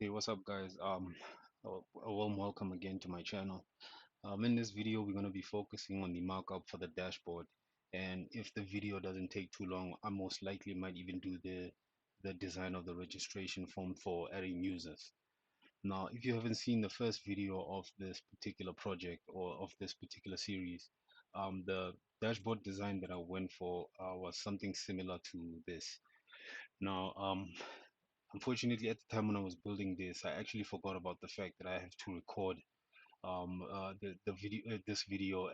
Hey, what's up, guys? A warm welcome again to my channel. In this video, we're going to be focusing on the markup for the dashboard. And if the video doesn't take too long, I most likely might even do the design of the registration form for adding users. Now, if you haven't seen the first video of this particular project or of this particular series, the dashboard design that I went for was something similar to this. Now, unfortunately, at the time when I was building this, I actually forgot about the fact that I have to record the video this video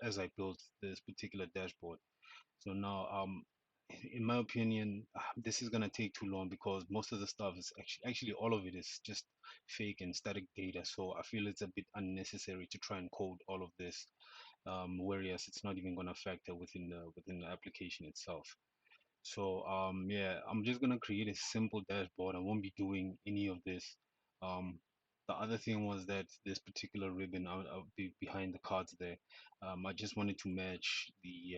as I built this particular dashboard. So now, in my opinion, this is gonna take too long because most of the stuff is actually all of it is just fake and static data. So I feel it's a bit unnecessary to try and code all of this, whereas it's not even gonna factor within the application itself. So yeah, I'm just gonna create a simple dashboard. I won't be doing any of this. Um, the other thing was that this particular ribbon I'll be behind the cards there. I just wanted to match the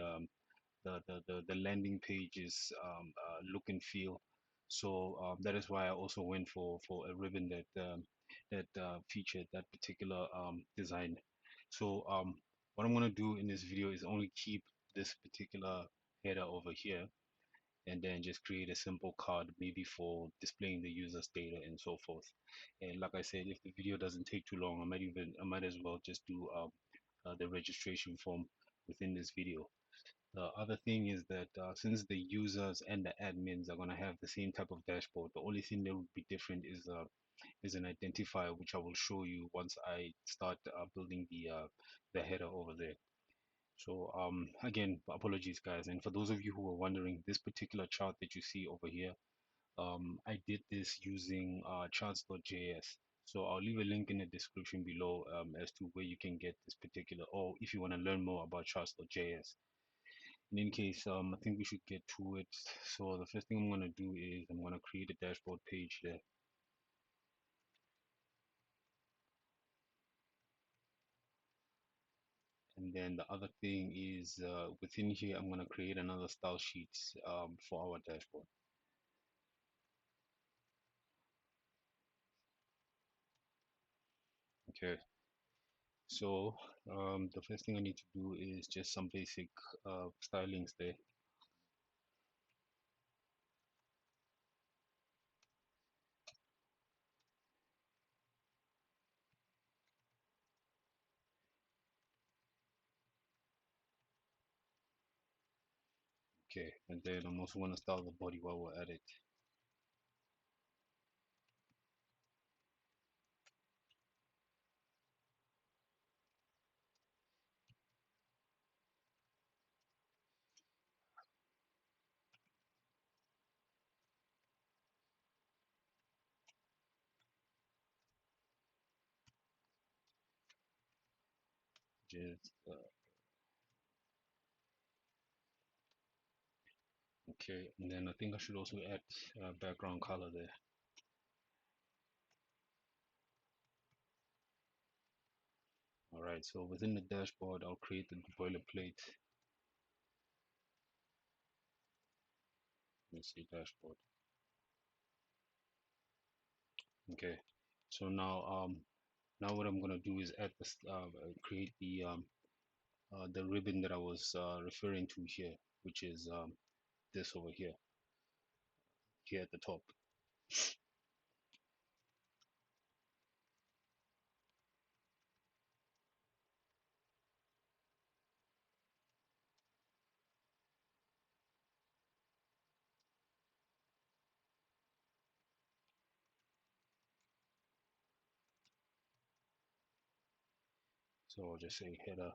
landing pages look and feel. So that is why I also went for a ribbon that featured that particular design. So what I'm gonna do in this video is only keep this particular header over here and then just create a simple card maybe for displaying the user's data and so forth. And like I said, if the video doesn't take too long, I might as well just do the registration form within this video. The other thing is that since the users and the admins are going to have the same type of dashboard, the only thing that would be different is an identifier, which I will show you once I start building the header over there. So again, apologies guys. And for those of you who are wondering, this particular chart that you see over here, I did this using charts.js. So I'll leave a link in the description below as to where you can get this particular, or if you want to learn more about charts.js. In any case, I think we should get to it. So the first thing I'm going to do is I'm going to create a dashboard page there. And then the other thing is within here, I'm going to create another style sheet for our dashboard. Okay. So the first thing I need to do is just some basic stylings there. Okay, and then I'm also going to style the body while we're at it. Just okay, and then I think I should also add background color there. All right, so within the dashboard, I'll create the boilerplate. Let's see dashboard. Okay, so now what I'm gonna do is add this create the ribbon that I was referring to here, which is this over here at the top. So I'll just say header.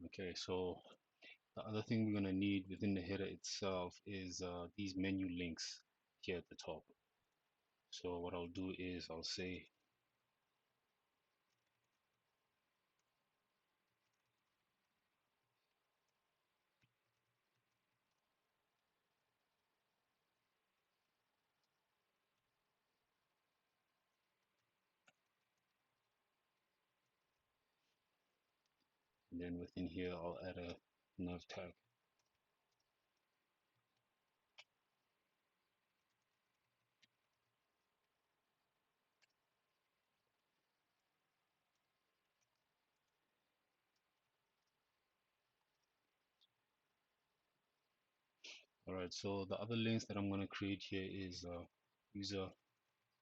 Okay, so the other thing we're gonna need within the header itself is these menu links here at the top. So what I'll do is I'll say then within here I'll add a nav tag. Alright, so the other links that I'm going to create here is user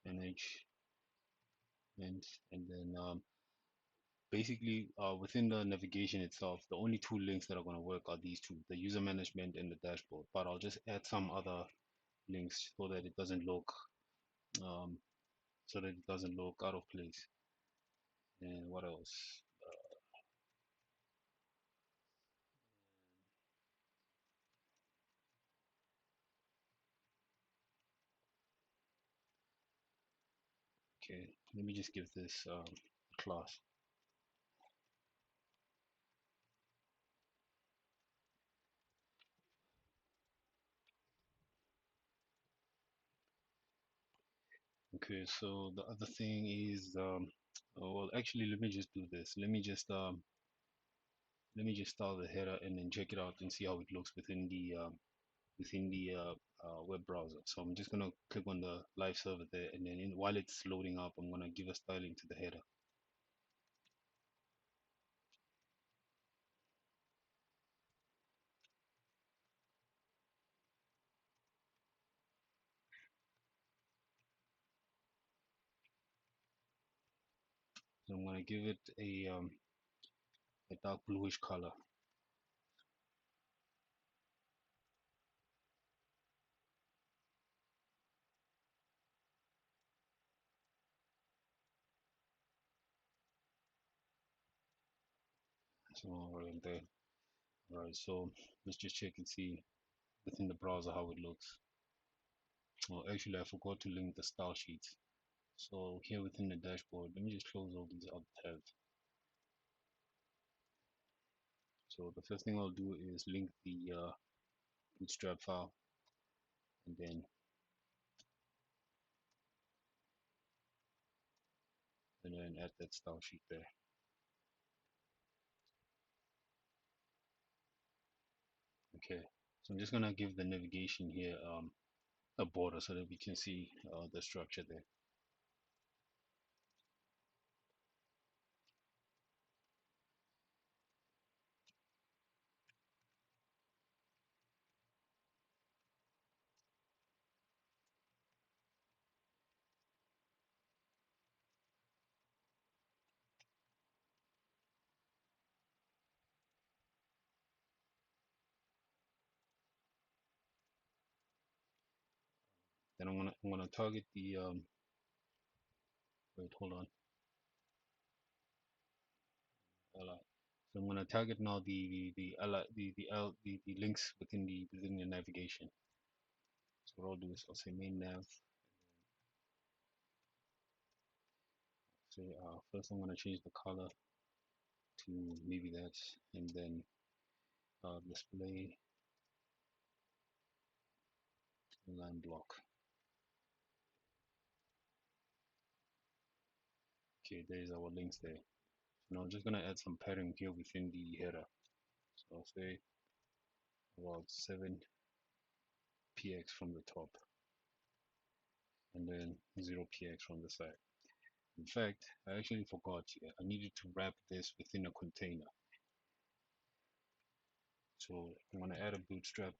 management, and then basically within the navigation itself, the only two links that are going to work are these two, the user management and the dashboard. But I'll just add some other links so that it doesn't look um, out of place. And what else? Okay, let me just give this a class. Okay, so the other thing is, oh, well, actually, let me just do this. Let me just start the header and then check it out and see how it looks within the web browser. So I'm just gonna click on the live server there, and then while it's loading up, I'm gonna give a styling to the header. So I'm gonna give it a dark bluish color. So right there. All right, so let's just check and see within the browser how it looks. Oh, actually, I forgot to link the style sheets. So here within the dashboard, let me just close all these other tabs. So the first thing I'll do is link the Bootstrap file, and then add that style sheet there. Okay, so I'm just gonna give the navigation here a border so that we can see the structure there. Then I'm gonna target the wait, hold on. Li. So I'm gonna target now the links within the navigation. So what I'll do is I'll say main nav. So first I'm gonna change the color to maybe that, and then display line block. Okay, there's our links there. So now I'm just gonna add some padding here within the header. So I'll say about 7px from the top, and then 0px from the side. In fact, I actually forgot here. I needed to wrap this within a container. So I'm gonna add a bootstrap.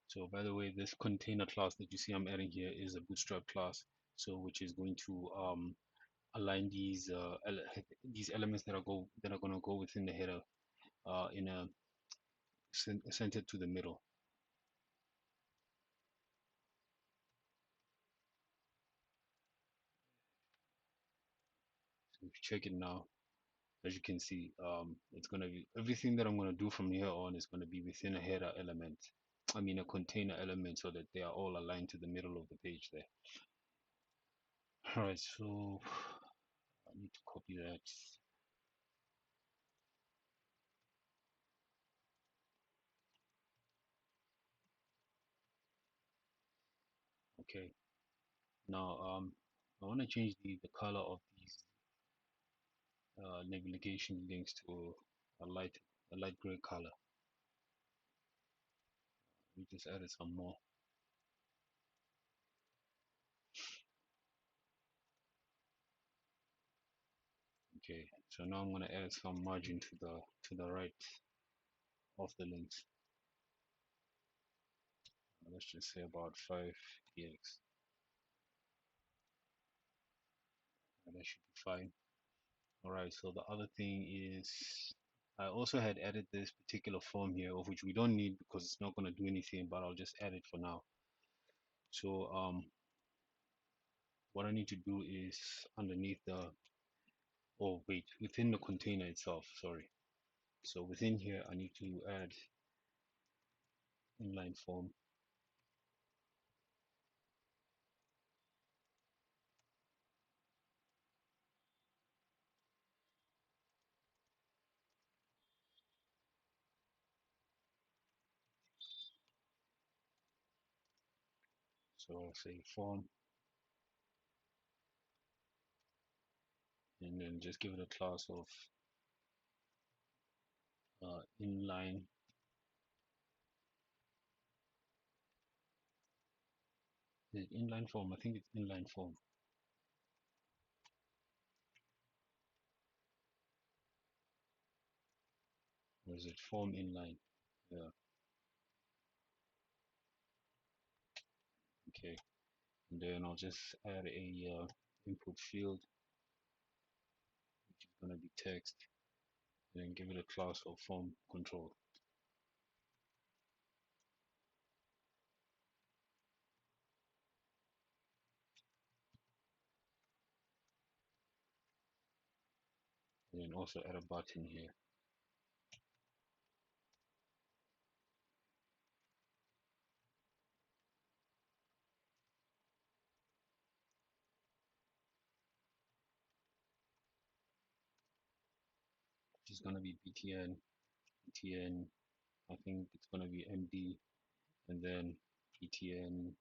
So by the way, this container class that you see I'm adding here is a bootstrap class. So which is going to align these elements that are going to go within the header in a centered to the middle. So if you check it now, as you can see, it's going to be everything that I'm going to do from here on is going to be within a header element. I mean a container element, so that they are all aligned to the middle of the page there. All right, so I need to copy that. Okay, now I want to change the color of these navigation links to a light a light gray color. We just added some more. Okay, so now I'm going to add some margin to the right of the links. Let's just say about 5 px. That should be fine. All right, so the other thing is I also had added this particular form here, of which we don't need because it's not going to do anything, but I'll just add it for now. So what I need to do is underneath the, oh wait, within the container itself, sorry. So within here, I need to add inline form. So I'll say form, and then just give it a class of inline. Is it inline form? I think it's inline form. Or is it form inline? Yeah, okay. And then I'll just add a input field, which is going to be text, and then give it a class of form control. And then also add a button here. Which is going to be btn, I think it's going to be md, and then btn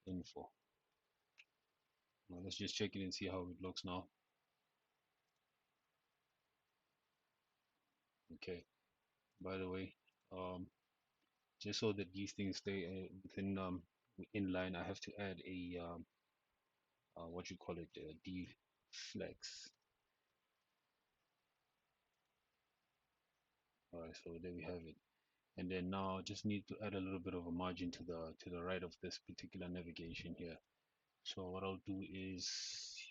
info. Now let's just check it and see how it looks now. Okay, by the way, just so that these things stay within inline, I have to add a what you call it, deflex. All right, so there we have it. And then now I just need to add a little bit of a margin to the right of this particular navigation here. So what I'll do is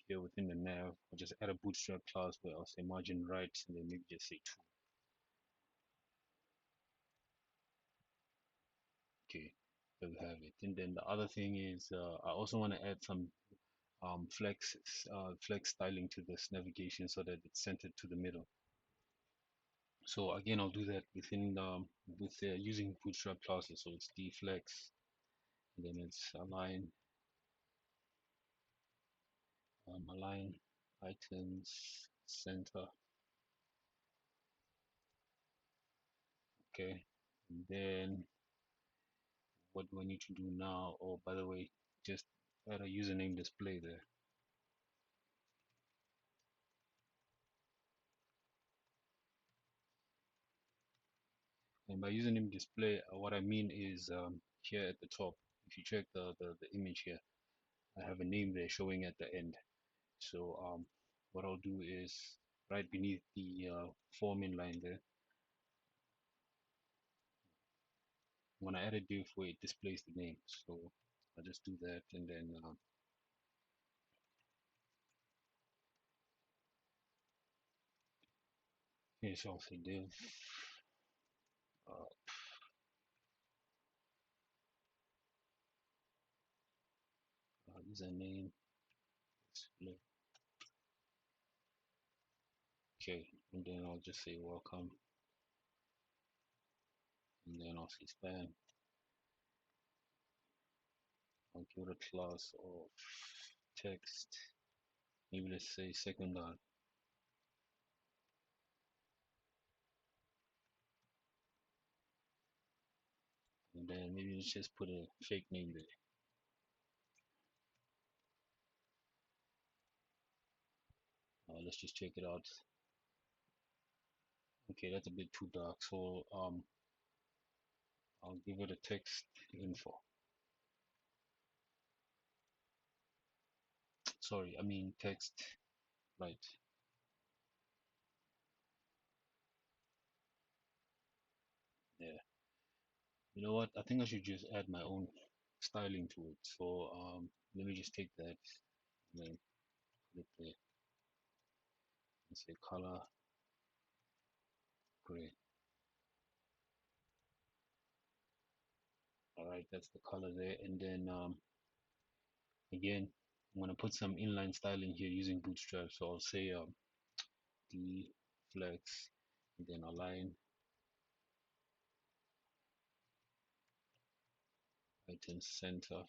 here within the nav, I'll just add a bootstrap class where I'll say margin right, and then maybe just say 2. Okay, there we have it. And then the other thing is I also want to add some flex styling to this navigation so that it's centered to the middle. So again, I'll do that within with using bootstrap classes. So it's deflex, and then it's align items center. Okay, and then what do I need to do now? Oh, by the way, just add a username display there. And by username display, what I mean is here at the top, if you check the image here, I have a name there showing at the end. So what I'll do is right beneath the form inline there, when I add a div where it displays the name. So I'll just do that, and then okay, so I'll say div uh, username display. Okay, and then I'll just say welcome, and then I'll say span. I'll give it a class of text. Maybe let's say second art. And then maybe let's just put a fake name there. Let's just check it out. Okay, that's a bit too dark, so I'll give it a text info. Sorry, I mean text right. Yeah. You know what? I think I should just add my own styling to it. So let me just take that and then put it there and say color gray. All right, that's the color there. And then again, I'm gonna put some inline styling here using Bootstrap. So I'll say D flex and then align right in center.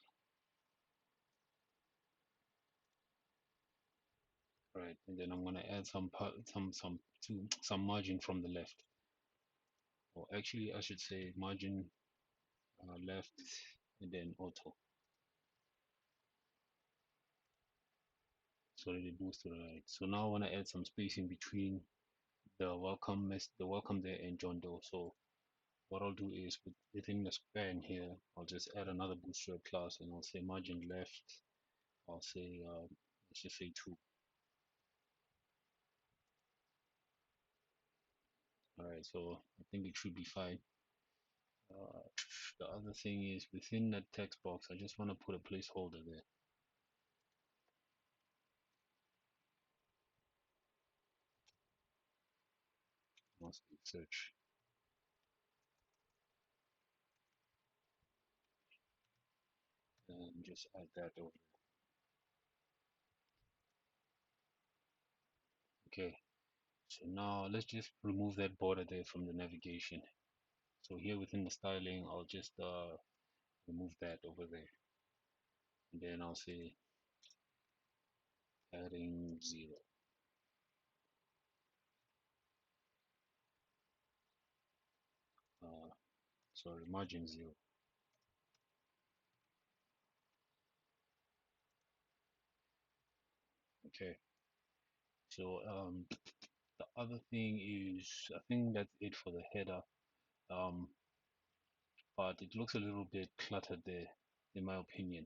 Right, and then I'm gonna add some margin from the left. Or actually, I should say margin left and then auto. So that it moves to the right. So now I want to add some spacing between the welcome there and John Doe. So what I'll do is within the span here, I'll just add another bootstrap class and I'll say margin left. I'll say let's just say 2. All right, so I think it should be fine. Uh, the other thing is within that text box, I just want to put a placeholder there. Must be search. And just add that over there. Okay, so now let's just remove that border there from the navigation. So here within the styling, I'll just remove that over there. And then I'll say adding 0. Uh, sorry, margin 0. Okay. So the other thing is, I think that's it for the header. Um, but it looks a little bit cluttered there, in my opinion.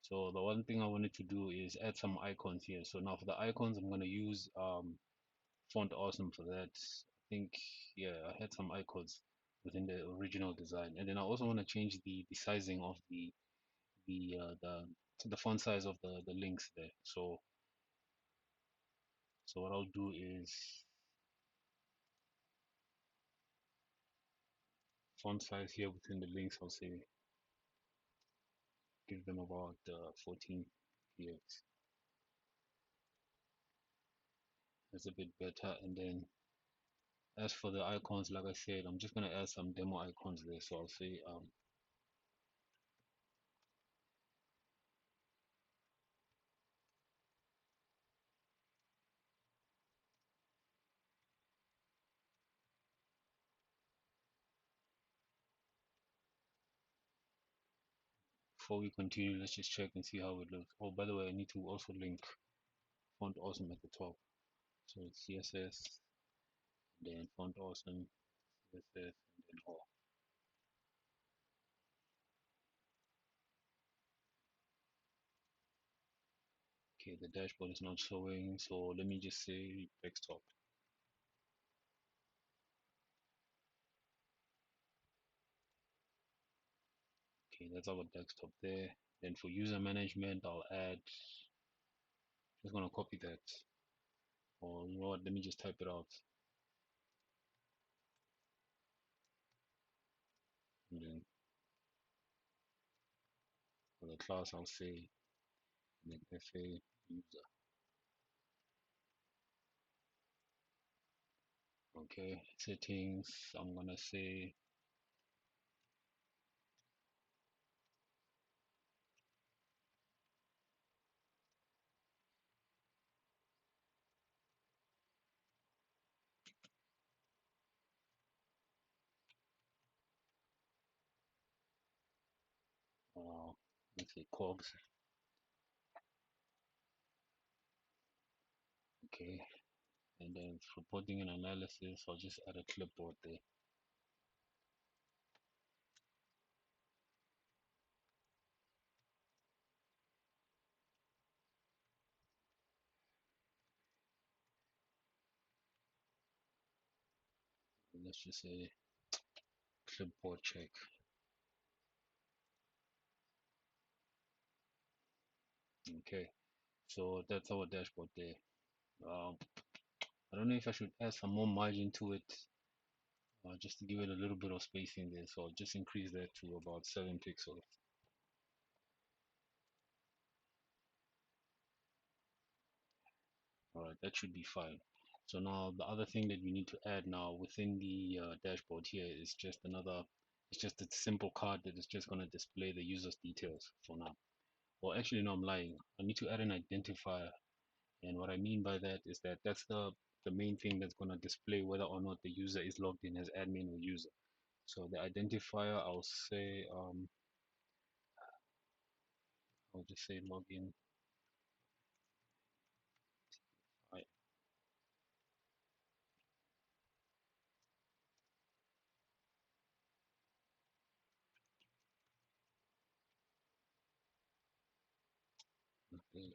So the one thing I wanted to do is add some icons here. So now for the icons, I'm going to use Font Awesome for that. I think, yeah, I had some icons within the original design. And then I also want to change the sizing of the uh, the the font size of the links there. So what I'll do is font size here within the links. I'll say give them about 14 px. That's a bit better. And then as for the icons, like I said, I'm just gonna add some demo icons there. So I'll say before we continue, let's just check and see how it looks. Oh, by the way, I need to also link Font Awesome at the top. So it's CSS, then Font Awesome, CSS, and then all. Okay, the dashboard is not showing, so let me just say desktop. Okay, that's our desktop there. Then for user management, I'll add, just gonna copy that. Or you know what, let me just type it out. And then for the class, I'll say then FA user. Okay, settings, I'm gonna say let's say cogs. Okay, and then for reporting and analysis, I'll just add a clipboard there. Let's just say clipboard check. Okay, so that's our dashboard there. I don't know if I should add some more margin to it, just to give it a little bit of spacing there. So I'll just increase that to about 7 pixels. All right, that should be fine. So now the other thing that we need to add now within the dashboard here is just it's just a simple card that is just going to display the user's details for now. Well, actually, no, I'm lying. I need to add an identifier. And what I mean by that is that that's the main thing that's going to display whether or not the user is logged in as admin or user. So the identifier, I'll just say login. I, okay.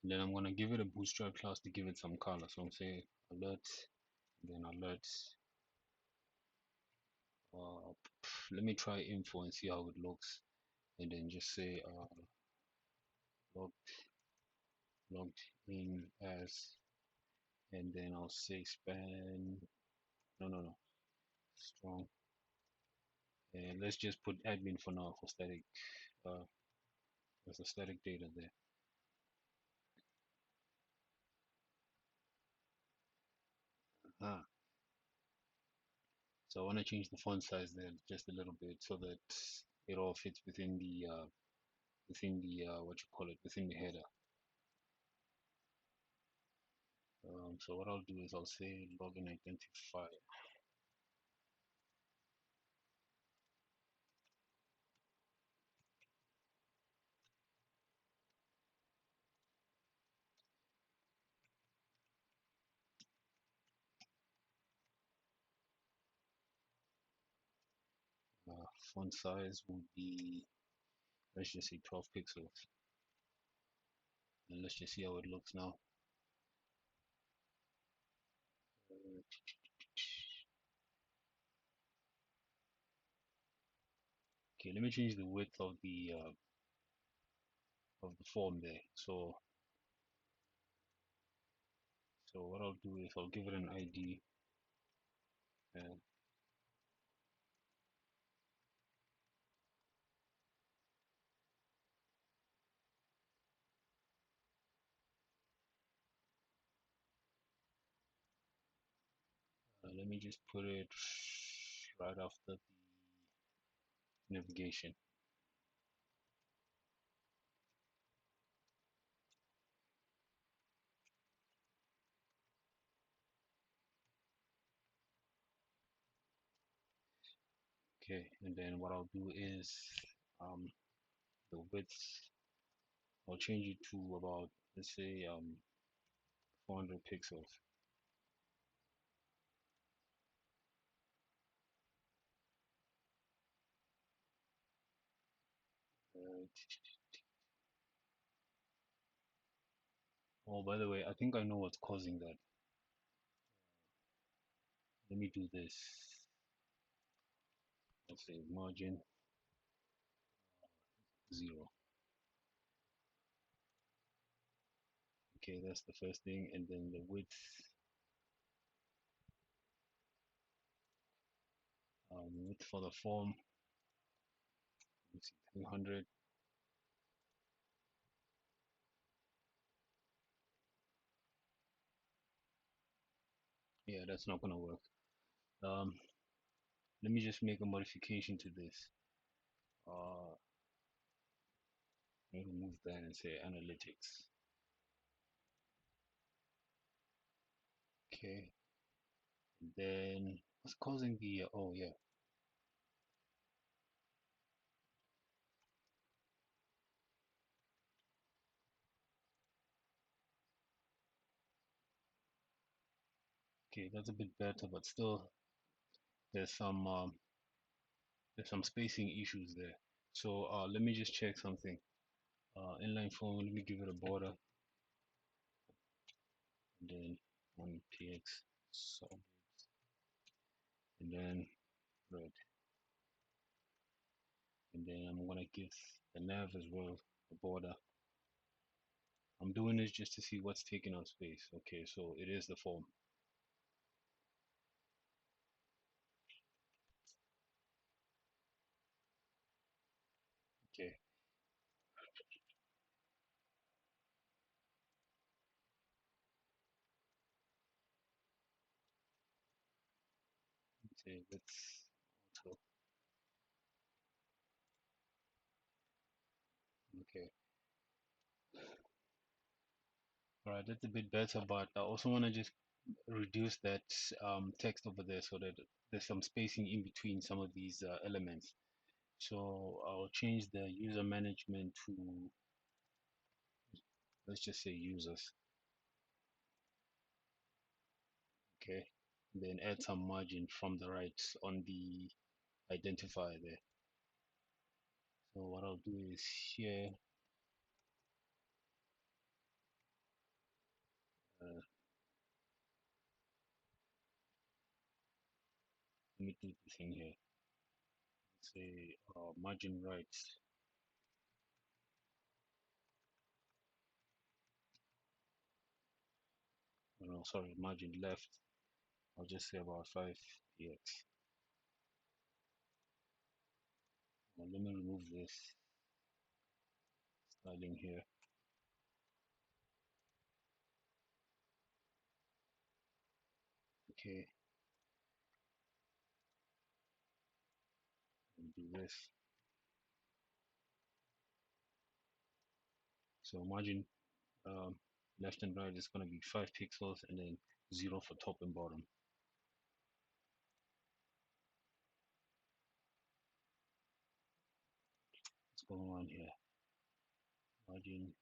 And then I'm going to give it a Bootstrap class to give it some color. So I'm saying alert, then alert. Uh, let me try info and see how it looks, and then just say logged, logged in as, and then I'll say span. No, strong. And let's just put admin for now for static. Uh, there's a static data there. Ah, so I want to change the font size there just a little bit so that it all fits within the what you call it, within the header. So what I'll do is I'll say login identifier. Font size will be, let's just say 12 pixels, and let's just see how it looks now. Okay, let me change the width of the form there. So what I'll do is I'll give it an ID. And let me just put it right after the navigation. Okay, and then what I'll do is um, the width, I'll change it to about, let's say 400 pixels. Uh, oh, by the way, I think I know what's causing that. Let me do this. Let's say margin 0. Okay, that's the first thing, and then the width, width for the form, let's see, 300. Yeah, that's not gonna work. Um, let me just make a modification to this. Let me remove that and say analytics. Okay, and then what's causing the oh yeah, okay, that's a bit better, but still there's some spacing issues there. So let me just check something. Inline form, let me give it a border, and then one px solid, and then red, and then I'm gonna give the nav as well a border. I'm doing this just to see what's taking up space. Okay, so it is the form. Okay, okay, let's auto. Okay, all right, that's a bit better, but I also want to just reduce that text over there so that there's some spacing in between some of these elements. So I'll change the user management to, let's just say users. Okay, and then add some margin from the right on the identifier there. So what I'll do is here, let me do this thing here. Say margin right, no, sorry, margin left. I'll just say about 5px. Now let me remove this styling here. Okay, and do this. So margin um, left and right is going to be 5 pixels and then 0 for top and bottom. What's going on here? Margin,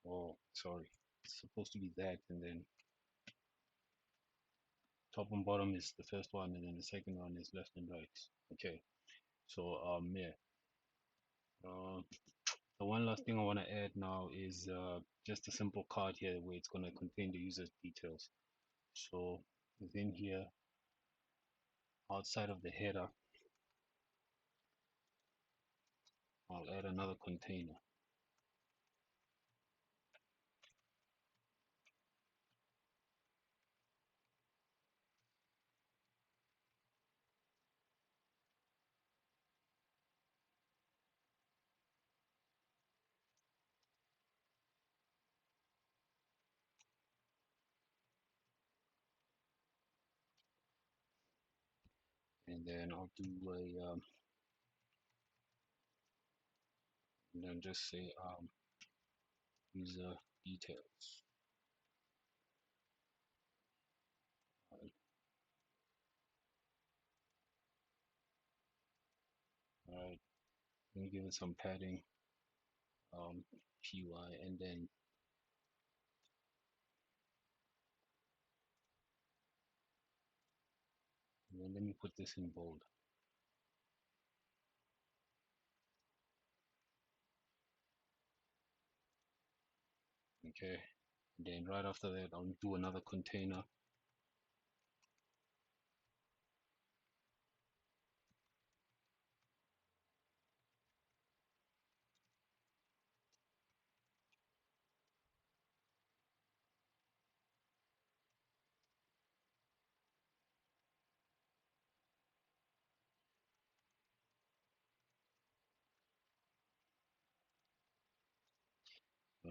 oh, sorry. It's supposed to be that, and then top and bottom is the first one, and then the second one is left and right. Okay, so yeah. Uh, the one last thing I want to add now is just a simple card here where it's going to contain the user's details. So within here, outside of the header, I'll add another container. And then I'll do a and then just say user details. All right, let me give it some padding, py, and then let me put this in bold. Okay, and then right after that, I'll do another container.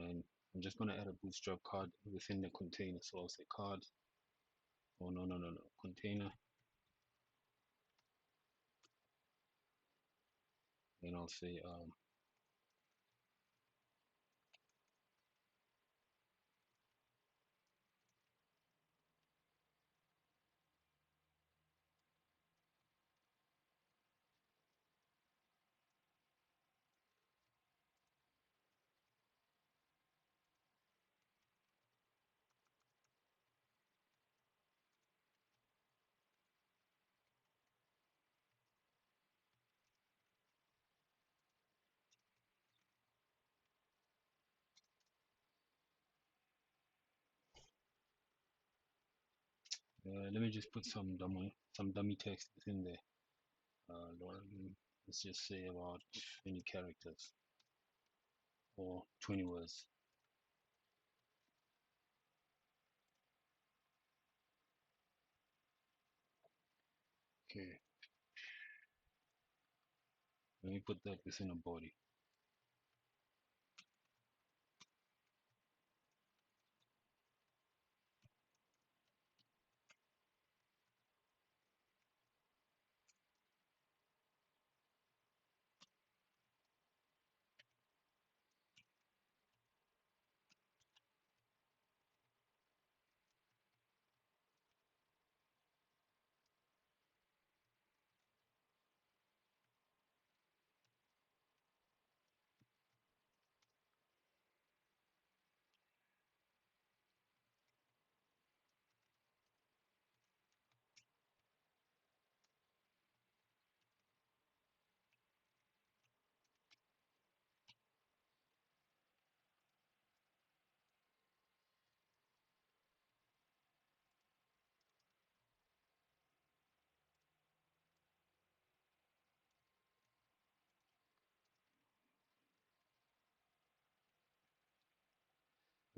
and I'm just going to add a bootstrap card within the container. So I'll say card, oh no, container, and I'll say let me just put some dummy text in there. Let's just say about 20 characters or 20 words. Okay, let me put that within a body.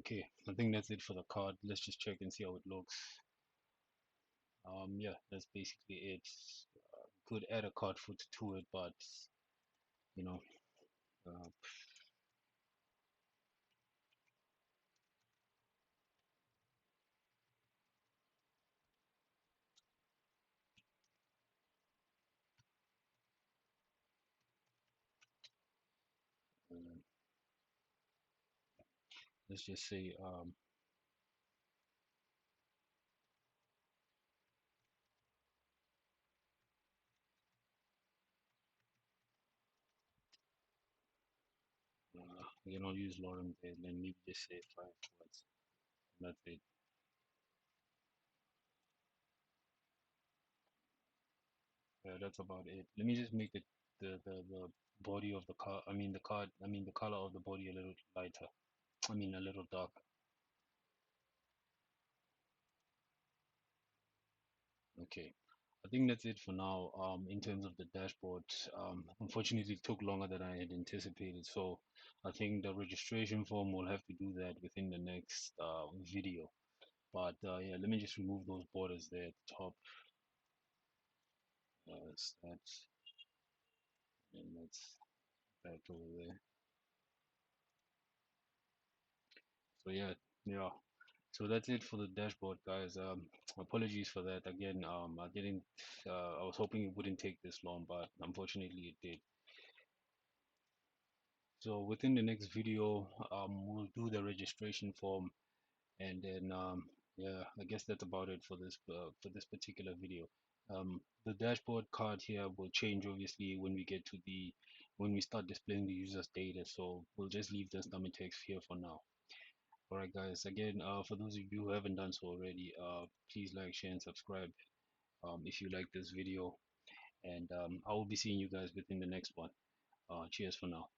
Okay, I think that's it for the card. Let's just check and see how it looks. Yeah, that's basically it. Could add a card foot to it, but you know, uh, uh, let's just say I'll use lorem there, then maybe just say 5 words. That's it. That's about it. Let me just make the body of the card. I mean the color of the body a little lighter. I mean a little darker. Okay. I think that's it for now. In terms of the dashboard, unfortunately, it took longer than I had anticipated. So I think the registration form will have to do that within the next video. But yeah, let me just remove those borders there at the top. That's and that's that over there. So yeah, yeah. So that's it for the dashboard, guys. Apologies for that. Again, I didn't. I was hoping it wouldn't take this long, but unfortunately, it did. So within the next video, we'll do the registration form, and then yeah, I guess that's about it for this particular video. The dashboard card here will change obviously when we get to the when we start displaying the user's data. So we'll just leave this dummy text here for now. All right, guys. Again, for those of you who haven't done so already, please like, share, and subscribe if you like this video. And I will be seeing you guys within the next one. Cheers for now.